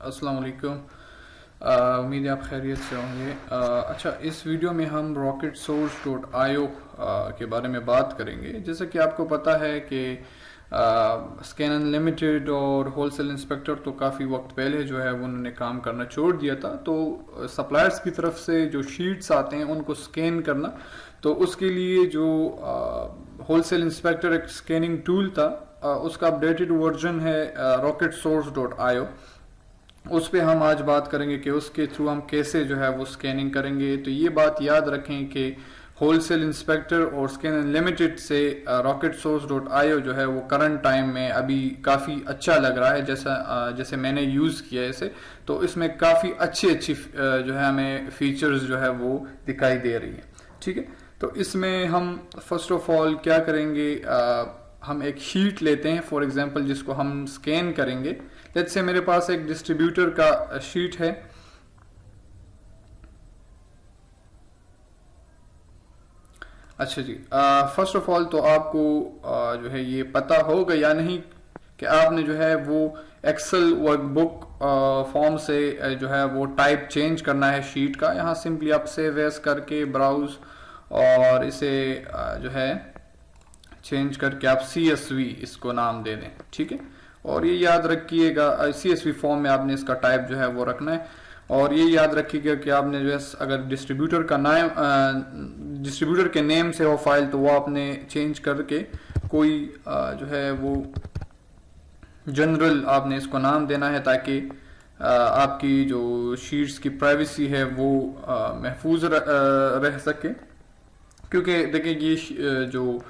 अस्सलाम वालेकुम। उम्मीद है आप खैरियत से होंगे। अच्छा, इस वीडियो में हम rocketsource.io के बारे में बात करेंगे। जैसा कि आपको पता है कि स्कैन अनलिमिटेड और होलसेल इंस्पेक्टर तो काफ़ी वक्त पहले जो है वो उन्होंने काम करना छोड़ दिया था। तो सप्लायर्स की तरफ से जो शीट्स आते हैं उनको स्कैन करना, तो उसके लिए जो होलसेल इंस्पेक्टर एक स्कैनिंग टूल था, उसका अपडेटेड वर्जन है rocketsource.io। उस पे हम आज बात करेंगे कि उसके थ्रू हम कैसे जो है वो स्कैनिंग करेंगे। तो ये बात याद रखें कि होलसेल इंस्पेक्टर और स्कैन अनलिमिटेड से rocketsource.io जो है वो करंट टाइम में अभी काफ़ी अच्छा लग रहा है। जैसे मैंने यूज़ किया है इसे, तो इसमें काफ़ी अच्छी जो है हमें फीचर्स जो है वो दिखाई दे रही है। ठीक है, तो इसमें हम फर्स्ट ऑफ ऑल क्या करेंगे, हम एक शीट लेते हैं फॉर एग्जांपल जिसको हम स्कैन करेंगे। लेट्स से मेरे पास एक डिस्ट्रीब्यूटर का शीट है। अच्छा जी, फर्स्ट ऑफ ऑल तो आपको जो है ये पता होगा या नहीं कि आपने जो है वो एक्सेल वर्कबुक फॉर्म से जो है वो टाइप चेंज करना है शीट का। यहाँ सिंपली आप सेव एज करके ब्राउज और इसे जो है चेंज करके आप CSV इसको नाम दे दें। ठीक है, और ये याद रखिएगा CSV फॉर्म में आपने इसका टाइप जो है वो रखना है। और ये याद रखिएगा कि आपने जो है अगर डिस्ट्रीब्यूटर का नाम डिस्ट्रीब्यूटर के नेम से हो फाइल, तो वो आपने चेंज करके कोई जो है वो जनरल आपने इसको नाम देना है, ताकि आपकी जो शीट्स की प्राइवेसी है वो महफूज रह सके। क्योंकि देखिए ये जो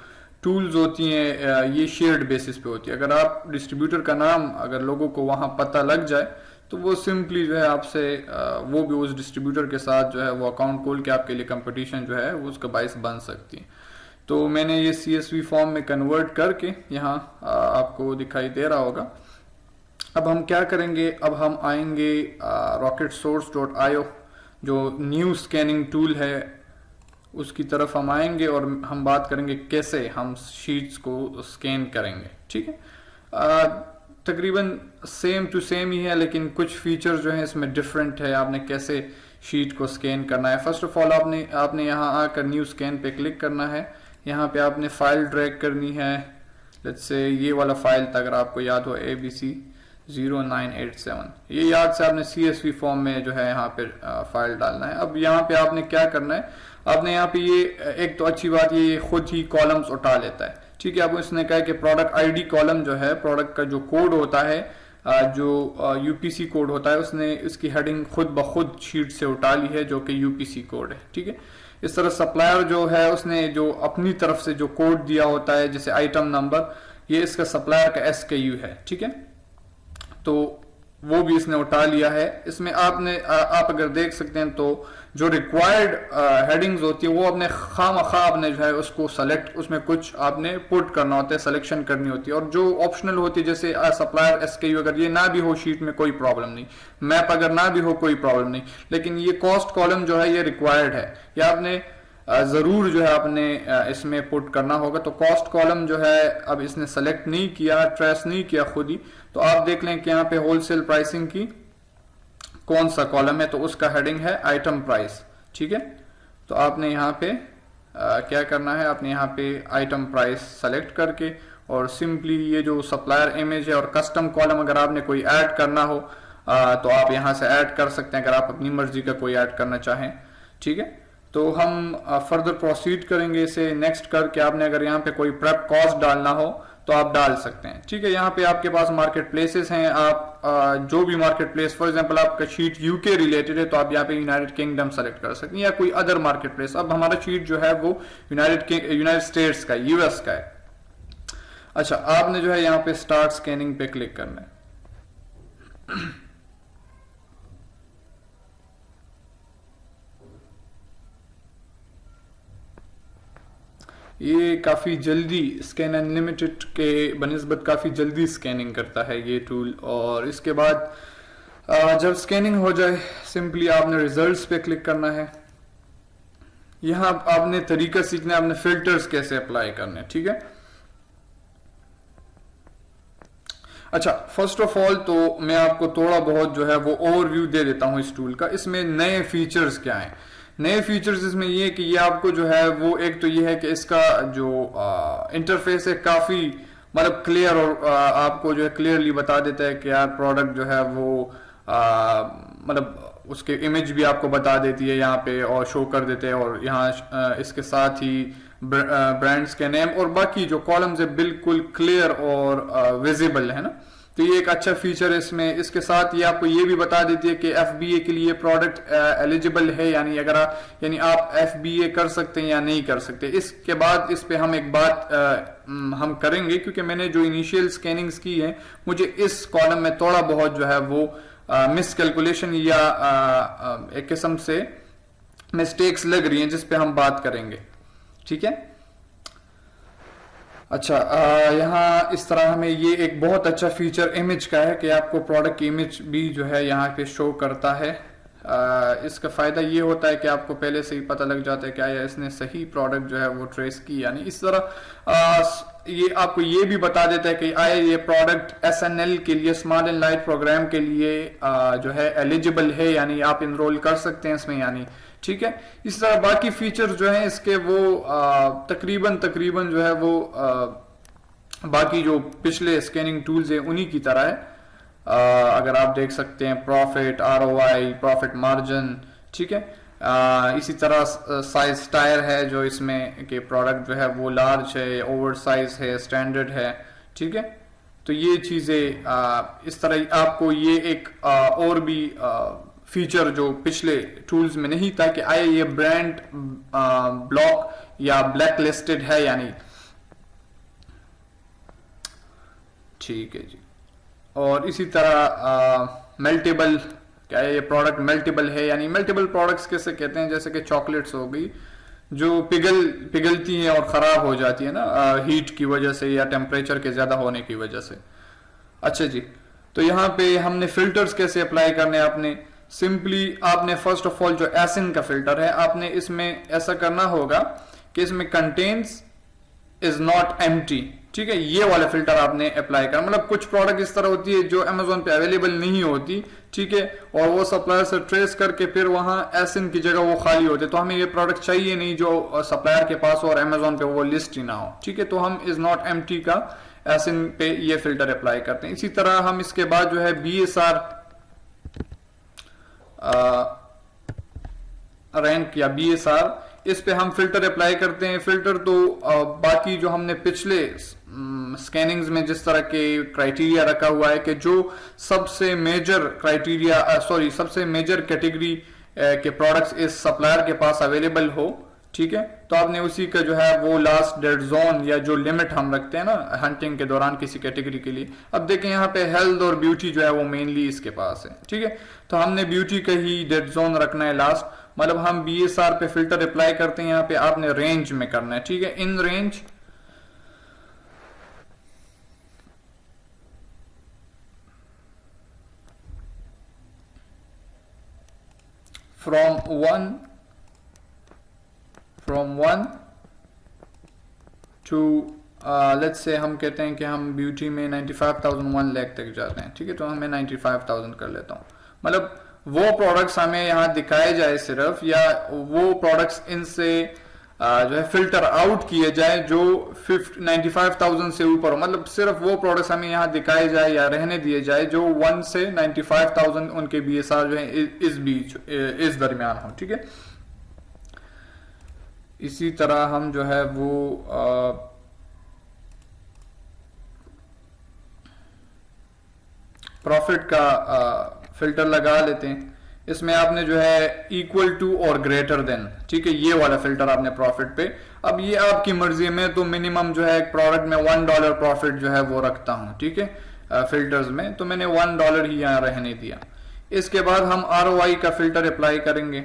टूल्स होती हैं ये शेयर्ड बेसिस पे होती है। अगर आप डिस्ट्रीब्यूटर का नाम अगर लोगों को वहां पता लग जाए, तो वो सिंपली जो है आपसे वो भी उस डिस्ट्रीब्यूटर के साथ जो है वो अकाउंट खोल के आपके लिए कंपटीशन जो है वो उसका बाइस बन सकती है। तो मैंने ये CSV फॉर्म में कन्वर्ट करके यहाँ आपको दिखाई दे रहा होगा। अब हम क्या करेंगे, अब हम आएंगे rocketsource.io जो न्यू स्कैनिंग टूल है उसकी तरफ हम आएंगे और हम बात करेंगे कैसे हम शीट्स को स्कैन करेंगे। ठीक है, तकरीबन सेम टू सेम ही है, लेकिन कुछ फीचर जो है इसमें डिफरेंट है। आपने कैसे शीट को स्कैन करना है, फर्स्ट ऑफ ऑल आपने यहाँ आकर न्यू स्कैन पे क्लिक करना है। यहाँ पे आपने फाइल ड्रैग करनी है। लेट्स से ये वाला फाइल था, अगर आपको याद हो ABC0987, ये याद से आपने CSV फॉर्म में जो है यहाँ पे फाइल डालना है। अब यहाँ पे आपने क्या करना है, आपने यहाँ पे ये एक तो अच्छी बात ये खुद ही कॉलम्स उठा लेता है। ठीक है, अब इसने कहा कि प्रोडक्ट ID कॉलम जो है, प्रोडक्ट का जो कोड होता है, जो UPC कोड होता है, उसने इसकी हेडिंग खुद ब खुद शीट से उठा ली है जो कि UPC कोड है। ठीक है, इस तरह सप्लायर जो है उसने जो अपनी तरफ से जो कोड दिया होता है, जैसे आइटम नंबर, ये इसका सप्लायर का SKU है। ठीक है, तो वो भी इसने उठा लिया है। इसमें आप अगर देख सकते हैं तो जो रिक्वायर्ड हेडिंग्स होती है वो अपने खामखा आपने जो है उसको सेलेक्ट, उसमें कुछ आपने पुट करना होता है, सिलेक्शन करनी होती है। और जो ऑप्शनल होती है जैसे सप्लायर SKU अगर ये ना भी हो शीट में कोई प्रॉब्लम नहीं, मैप अगर ना भी हो कोई प्रॉब्लम नहीं, लेकिन ये कॉस्ट कॉलम जो है ये रिक्वायर्ड है, या आपने जरूर जो है आपने इसमें पुट करना होगा। तो कॉस्ट कॉलम जो है अब इसने सेलेक्ट नहीं किया, ट्रेस नहीं किया खुद ही। तो आप देख लें कि यहाँ पे होलसेल प्राइसिंग की कौन सा कॉलम है, तो उसका हेडिंग है आइटम प्राइस। ठीक है, तो आपने यहाँ पे क्या करना है, आपने यहाँ पे आइटम प्राइस सेलेक्ट करके और सिंपली ये जो सप्लायर इमेज है और कस्टम कॉलम अगर आपने कोई ऐड करना हो तो आप यहाँ से ऐड कर सकते हैं, अगर आप अपनी मर्जी का कोई ऐड करना चाहें। ठीक है, तो हम फर्दर प्रोसीड करेंगे इसे नेक्स्ट करके। आपने अगर यहाँ पे कोई प्रेप कॉस्ट डालना हो तो आप डाल सकते हैं। ठीक है, यहाँ पे आपके पास मार्केट प्लेसेस हैं, आप जो भी मार्केट प्लेस, फॉर एग्जांपल आपका शीट UK रिलेटेड है तो आप यहाँ पे यूनाइटेड किंगडम सेलेक्ट कर सकते हैं, या कोई अदर मार्केट प्लेस। अब हमारा शीट जो है वो यूनाइटेड स्टेट्स का, US का है। अच्छा, आपने जो है यहाँ पे स्टार्ट स्कैनिंग पे क्लिक करना है। ये काफ़ी जल्दी स्कैन अनलिमिटेड के बनिस्बत काफ़ी जल्दी स्कैनिंग करता है ये टूल। और इसके बाद जब स्कैनिंग हो जाए सिंपली आपने रिजल्ट्स पे क्लिक करना है। यहाँ आपने तरीका सीखना है, आपने फिल्टर्स कैसे अप्लाई करने हैं। ठीक है, अच्छा, फर्स्ट ऑफ ऑल तो मैं आपको थोड़ा बहुत जो है वो ओवरव्यू दे देता हूँ इस टूल का। इसमें नए फीचर्स क्या हैं। नए फीचर्स इसमें ये कि ये आपको जो है वो, एक तो ये है कि इसका जो इंटरफेस है काफी मतलब क्लियर, और आपको जो है क्लियरली बता देता है कि यार प्रोडक्ट जो है वो मतलब उसके इमेज भी आपको बता देती है यहाँ पे और शो कर देते हैं, और यहाँ इसके साथ ही ब्रांड्स के नेम और बाकी जो कॉलम्स है बिल्कुल क्लियर और विजिबल है ना। तो ये एक अच्छा फीचर है इसमें। इसके साथ ये आपको ये भी बता देती है कि FBA के लिए प्रोडक्ट एलिजिबल है, यानी अगर यानी आप FBA कर सकते हैं या नहीं कर सकते। इसके बाद इस पे हम एक बात हम करेंगे, क्योंकि मैंने जो इनिशियल स्कैनिंग्स की है मुझे इस कॉलम में थोड़ा बहुत जो है वो मिसकैलकुलेशन या एक किस्म से मिस्टेक्स लग रही हैं, जिस पे हम बात करेंगे, ठीक है। अच्छा, यहाँ इस तरह हमें ये एक बहुत अच्छा फीचर इमेज का है कि आपको प्रोडक्ट की इमेज भी जो है यहाँ पे शो करता है। इसका फायदा ये होता है कि आपको पहले से ही पता लग जाता है कि आया इसने सही प्रोडक्ट जो है वो ट्रेस की, यानी इस तरह ये आपको ये भी बता देता है कि आया ये प्रोडक्ट SNL के लिए, स्मॉल एंड लाइट प्रोग्राम के लिए जो है एलिजिबल है, यानी आप इनरोल कर सकते हैं इसमें, यानी ठीक है। इस तरह बाकी फीचर जो है इसके वो तकरीबन जो है वो बाकी जो पिछले स्कैनिंग टूल्स है उन्हीं की तरह है। अगर आप देख सकते हैं प्रॉफिट, ROI, प्रॉफिट मार्जिन, ठीक है। इसी तरह साइज टायर है जो इसमें के प्रोडक्ट जो है वो लार्ज है, ओवर साइज है, स्टैंडर्ड है, ठीक है। तो ये चीजें इस तरह आपको ये एक और भी फीचर जो पिछले टूल्स में नहीं था कि आया ये ब्रांड ब्लॉक या ब्लैक लिस्टेड है, यानी ठीक है जी। और इसी तरह मल्टीपल, क्या है ये प्रोडक्ट मल्टीपल है, यानी मल्टीपल प्रोडक्ट्स कैसे कहते हैं, जैसे कि चॉकलेट्स हो गई जो पिघलती हैं और खराब हो जाती है ना हीट की वजह से या टेम्परेचर के ज्यादा होने की वजह से। अच्छा जी, तो यहाँ पे हमने फिल्टर्स कैसे अप्लाई करने हैं। आपने सिंपली आपने फर्स्ट ऑफ ऑल जो एसिन का फिल्टर है, आपने इसमें ऐसा करना होगा कि इसमें कंटेन्स इज नॉट एम्प्टी, ठीक है, ये वाला फिल्टर आपने अप्लाई करना। मतलब कुछ प्रोडक्ट इस तरह होती है जो अमेजोन पे अवेलेबल नहीं होती, ठीक है, और वो सप्लायर से ट्रेस करके फिर वहां एसिन की जगह वो खाली होते, तो हमें ये प्रोडक्ट चाहिए नहीं जो सप्लायर के पास हो और अमेजोन पे वो लिस्ट ही ना हो, ठीक है। तो हम इज नॉट एम्प्टी का एसिन पे ये फिल्टर अप्लाई करते हैं। इसी तरह हम इसके बाद जो है BSR रैंक या BSR, इस पे हम फिल्टर अप्लाई करते हैं। फिल्टर तो बाकी जो हमने पिछले स्कैनिंग्स में जिस तरह के क्राइटेरिया रखा हुआ है कि जो सबसे मेजर क्राइटेरिया सबसे मेजर कैटेगरी के प्रोडक्ट्स इस सप्लायर के पास अवेलेबल हो, ठीक है, तो आपने उसी का जो है वो लास्ट डेड जोन या जो लिमिट हम रखते हैं ना हंटिंग के दौरान किसी कैटेगरी के लिए। अब देखें यहाँ पे हेल्थ और ब्यूटी जो है वो मेनली इसके पास है, ठीक है, तो हमने ब्यूटी का ही डेड जोन रखना है लास्ट। मतलब हम BSR पे फिल्टर अप्लाई करते हैं, यहाँ पे आपने रेंज में करना है, ठीक है, in range from one two let's say हम कहते हैं कि हम ब्यूटी में 95,000 1 लाख तक जाते हैं, ठीक है, तो हमें 95,000 कर लेता हूँ। मतलब वो प्रोडक्ट्स हमें यहाँ दिखाए जाए सिर्फ, या वो प्रोडक्ट्स इनसे जो है फिल्टर आउट किए जाए जो 95,000 से ऊपर हो। मतलब सिर्फ वो प्रोडक्ट्स हमें यहाँ दिखाए जाए या रहने दिए जाए जो 1 से 95,000 उनके BSR जो है इस बीच इस दरमियान हो, ठीक है। इसी तरह हम जो है वो प्रॉफिट का फिल्टर लगा लेते हैं। इसमें आपने जो है इक्वल टू और ग्रेटर देन, ठीक है, ये वाला फिल्टर आपने प्रॉफिट पे। अब ये आपकी मर्जी में, तो मिनिमम जो है एक प्रोडक्ट में $1 प्रॉफिट जो है वो रखता हूं, ठीक है, फिल्टर्स में, तो मैंने $1 ही यहां रहने दिया। इसके बाद हम ROI का फिल्टर अप्लाई करेंगे।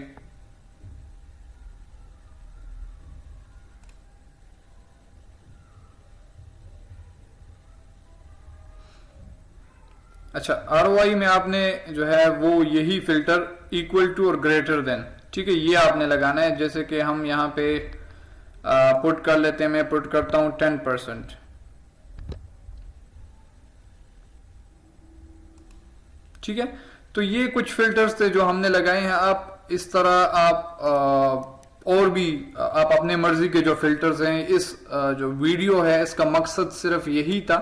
अच्छा, ROI में आपने जो है वो यही फिल्टर इक्वल टू और ग्रेटर देन, ठीक है, ये आपने लगाना है। जैसे कि हम यहाँ पे पुट कर लेते हैं, मैं पुट करता हूँ 10%, ठीक है, तो ये कुछ फिल्टर्स थे जो हमने लगाए हैं। आप इस तरह आप और भी आप अपने मर्जी के जो फिल्टर्स हैं, इस जो वीडियो है इसका मकसद सिर्फ यही था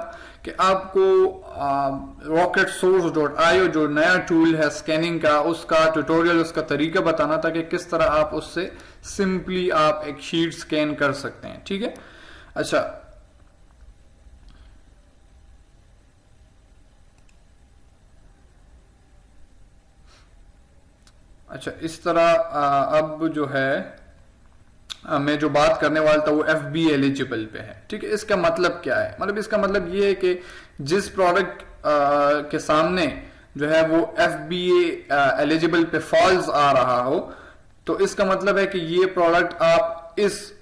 कि आपको rocketsource.io जो नया टूल है स्कैनिंग का, उसका ट्यूटोरियल, उसका तरीका बताना था कि किस तरह आप उससे सिंपली आप एक शीट स्कैन कर सकते हैं। ठीक है, अच्छा इस तरह अब जो है मैं जो बात करने वाला था वो FBA एलिजिबल पे है। ठीक है, इसका मतलब क्या है? मतलब इसका मतलब ये है कि जिस प्रोडक्ट के सामने जो है वो FBA एलिजिबल पे फॉल्स आ रहा हो, तो इसका मतलब है कि ये प्रोडक्ट आप इस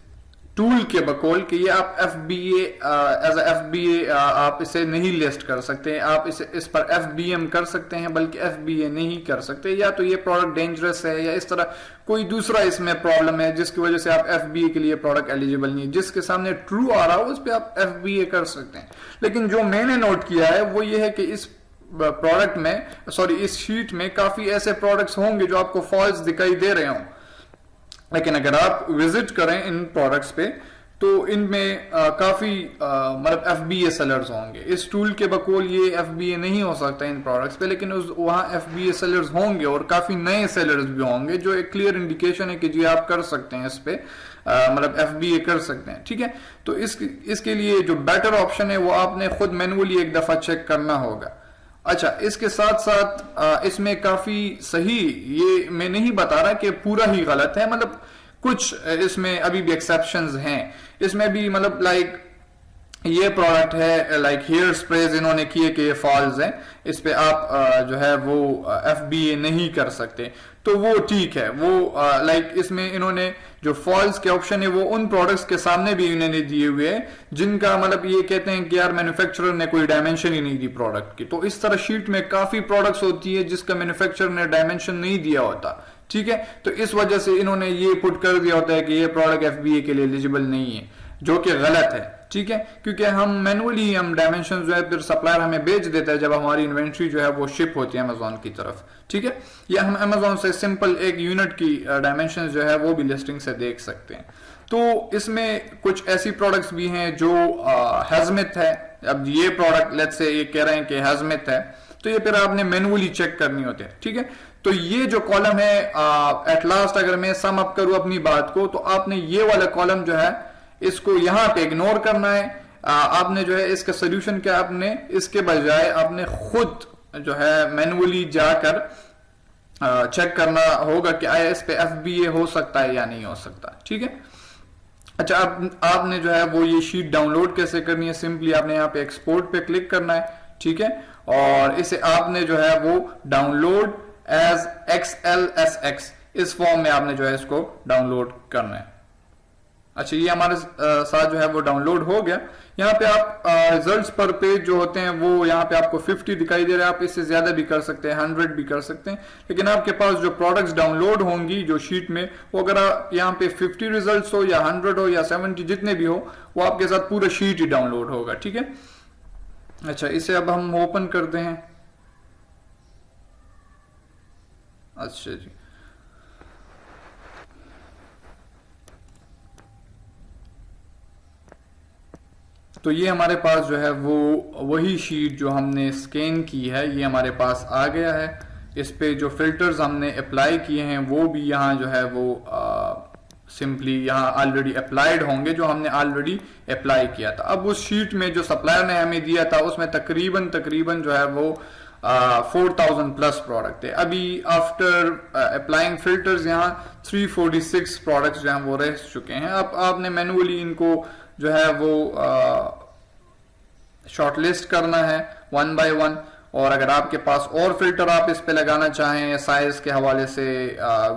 टूल के बकौल कि ये आप FBA एज FBA आप इसे नहीं लिस्ट कर सकते, आप इस पर FBM कर सकते हैं बल्कि FBA नहीं कर सकते, या तो ये प्रोडक्ट डेंजरस है या इस तरह कोई दूसरा इसमें प्रॉब्लम है जिसकी वजह से आप FBA के लिए प्रोडक्ट एलिजिबल नहीं। जिसके सामने ट्रू आ रहा हो उस पर आप FBA कर सकते हैं। लेकिन जो मैंने नोट किया है वो ये है कि इस प्रोडक्ट में, सॉरी इस शीट में काफी ऐसे प्रोडक्ट्स होंगे जो आपको फॉल्स दिखाई दे रहे हों, लेकिन अगर आप विजिट करें इन प्रोडक्ट्स पे तो इनमें काफी मतलब FBA सेलर्स होंगे। इस टूल के बकौल ये FBA नहीं हो सकता इन प्रोडक्ट्स पे, लेकिन वहां FBA सेलर्स होंगे और काफी नए सेलर्स भी होंगे, जो एक क्लियर इंडिकेशन है कि जी आप कर सकते हैं इस पे मतलब FBA कर सकते हैं। ठीक है, तो इसके लिए जो बेटर ऑप्शन है वो आपने खुद मैनुअली एक दफा चेक करना होगा। अच्छा, इसके साथ साथ इसमें काफी सही, ये मैं नहीं बता रहा कि पूरा ही गलत है, मतलब कुछ इसमें अभी भी एक्सेप्शंस हैं। इसमें भी मतलब लाइक ये प्रोडक्ट है लाइक हेयर स्प्रेज इन्होंने किए कि ये फॉल्स हैं, इस पे आप जो है वो FBA नहीं कर सकते, तो वो ठीक है। वो लाइक इसमें इन्होंने जो फॉल्स के ऑप्शन है वो उन प्रोडक्ट्स के सामने भी इन्होंने दिए हुए हैं जिनका मतलब ये कहते हैं कि यार मैन्युफैक्चरर ने कोई डायमेंशन ही नहीं दी प्रोडक्ट की। तो इस तरह शीट में काफी प्रोडक्ट्स होती है जिसका मैन्युफैक्चरर ने डायमेंशन नहीं दिया होता। ठीक है, तो इस वजह से इन्होंने ये पुट कर दिया होता है कि ये प्रोडक्ट FBA के लिए एलिजिबल नहीं है, जो कि गलत है। ठीक है, क्योंकि हम मैनुअली हम डायमेंशन जो है फिर सप्लायर हमें बेच देता है जब हमारी इन्वेंट्री जो है वो शिप होती है अमेजोन की तरफ। ठीक है, या हम अमेजोन से सिंपल एक यूनिट की डायमेंशन जो है वो भी लिस्टिंग से देख सकते हैं। तो इसमें कुछ ऐसी प्रोडक्ट्स भी हैं जो हैजमित है। अब ये प्रोडक्ट लेट्स से ये कह रहे हैं कि हैजमित है, तो ये फिर आपने मैनुअली चेक करनी होती है। ठीक है, तो ये जो कॉलम है एट लास्ट अगर मैं सम अप करूं अपनी बात को, तो आपने ये वाला कॉलम जो है इसको यहां पे इग्नोर करना है। आपने जो है इसका सोल्यूशन क्या, आपने इसके बजाय आपने खुद जो है मैनुअली जाकर चेक करना होगा कि आया इस पे FBA हो सकता है या नहीं हो सकता। ठीक है, अच्छा आपने जो है वो ये शीट डाउनलोड कैसे करनी है, सिंपली आपने यहाँ पे एक्सपोर्ट पे क्लिक करना है। ठीक है, और इसे आपने जो है वो डाउनलोड एज XLSX इस फॉर्म में आपने जो है इसको डाउनलोड करना है। अच्छा, ये हमारे साथ जो है वो डाउनलोड हो गया। यहाँ पे आप रिजल्ट्स पर पेज जो होते हैं वो यहाँ पे आपको 50 दिखाई दे रहा है, आप इससे ज्यादा भी कर सकते हैं, 100 भी कर सकते हैं, लेकिन आपके पास जो प्रोडक्ट्स डाउनलोड होंगी जो शीट में, वो अगर यहाँ पे 50 रिजल्ट्स हो या 100 हो या 70 जितने भी हो, वो आपके साथ पूरा शीट ही डाउनलोड होगा। ठीक है, अच्छा इसे अब हम ओपन करते हैं। अच्छा जी, तो ये हमारे पास जो है वो वही शीट जो हमने स्कैन की है ये हमारे पास आ गया है। इस पे जो फिल्टर्स हमने अप्लाई किए हैं वो भी यहाँ जो है वो सिंपली यहाँ ऑलरेडी अप्लाइड होंगे, जो हमने ऑलरेडी अप्लाई किया था। अब उस शीट में जो सप्लायर ने हमें दिया था उसमें तकरीबन जो है वो 4000 प्लस प्रोडक्ट है। अभी आफ्टर अप्लाइंग फिल्टर्स यहाँ 346 प्रोडक्ट्स जो हैं वो रह चुके हैं। अब आपने मैनुअली इनको जो है वो शॉर्टलिस्ट करना है 1 बाय 1, और अगर आपके पास और फिल्टर आप इस पे लगाना चाहें साइज के हवाले से,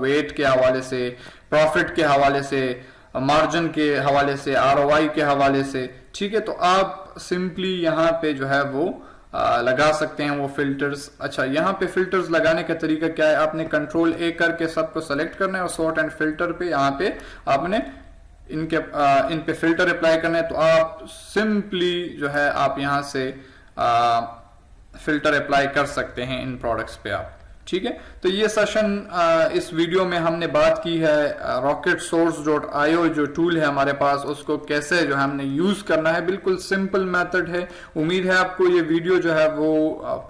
वेट के हवाले से, प्रॉफिट के हवाले से, मार्जिन के हवाले से, ROI के हवाले से, ठीक है, तो आप सिंपली यहाँ पे जो है वो लगा सकते हैं वो फिल्टर्स। अच्छा, यहाँ पे फिल्टर्स लगाने का तरीका क्या है, आपने कंट्रोल A करके सबको सेलेक्ट करना है और सॉर्ट एंड फिल्टर पे यहाँ पे आपने इन पे फिल्टर अप्लाई करना है। तो आप सिंपली जो है आप यहाँ से फिल्टर अप्लाई कर सकते हैं इन प्रोडक्ट्स पे आप। ठीक है, तो ये सेशन इस वीडियो में हमने बात की है rocketsource.io जो टूल है हमारे पास, उसको कैसे जो है हमने यूज करना है। बिल्कुल सिंपल मेथड है। उम्मीद है आपको ये वीडियो जो है वो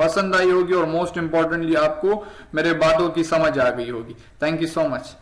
पसंद आई होगी और मोस्ट इंपॉर्टेंटली आपको मेरे बातों की समझ आ गई होगी। Thank you so much.